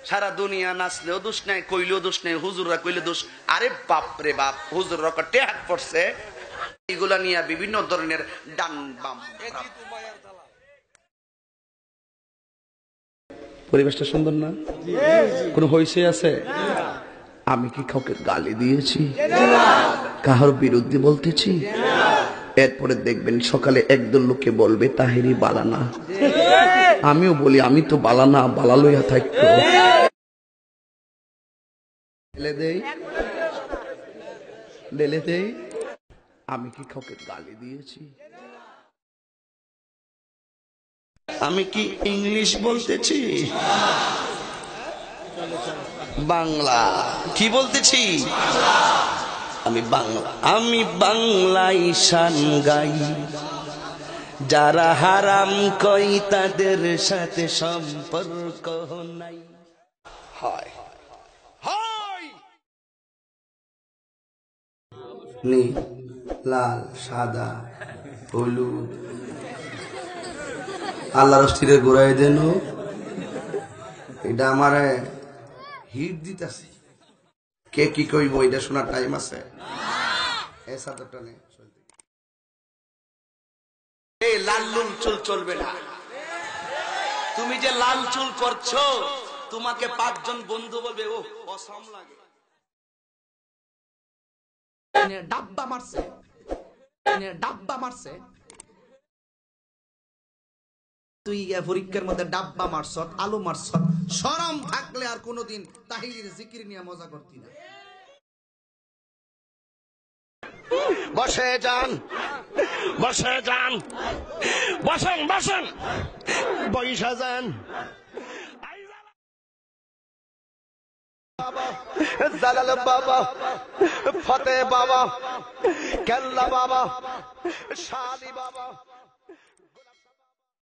সারা দুনিয়া নাচলেও দোষ নাই, কইলেও দোষ নাই, হুজুররা কইলে দোষ। আরে বাপ রে বাপ, হুজুররা টেহাক পড়ছে এগুলা নিয়ে বিভিন্ন ধরনের ডান বাম। পরিবেশটা সুন্দর না? কোন হইছে আছে? আমি কি কাউকে গালি দিয়েছি? কাহার বিরুদ্ধে বলতেছি? এরপরে দেখবেন সকালে একদল লোকে বলবে তাহেরি বালানা। আমিও বলি আমি তো বালানা, বালা লইয়া থাকতো। আমি কি কাউকে গালি দিয়েছি? আমি কি ইংলিশ বলতেছি? বাংলা কি বলতেছি? আমি বাংলা, আমি বাংলায় শান গাই। যারা হারাম কই তাদের সাথে সম্পর্ক নাই। হয় হয় নীল, লাল, সাদা, হলুদ, আল্লাহর রস্তিরে ঘুরাই দেন। এটা আমার হিট দিতেছে। কে কি কইব এটা শোনার টাইম আছে? লাল চুল চলবে না। তুমি যে লাল চুল করছো, তোমাকে 5 জন বন্ধু বলবে ও অসম লাগে। ডাব্বা মারছে, ডাব্বা মারছে। তুই পরীক্ষার মধ্যে ডাব্বা মারছত, আলু মারছত, শরম থাকলে আর কোনোদিন তাহিরের জিকির নিয়ে মজা করতি না। বসে যান, বসে যান, বসেন বসেন, বৈশা যান। জালাল বাবা, ফতে বাবা, কেল্লা বাবা, শালি বাবা।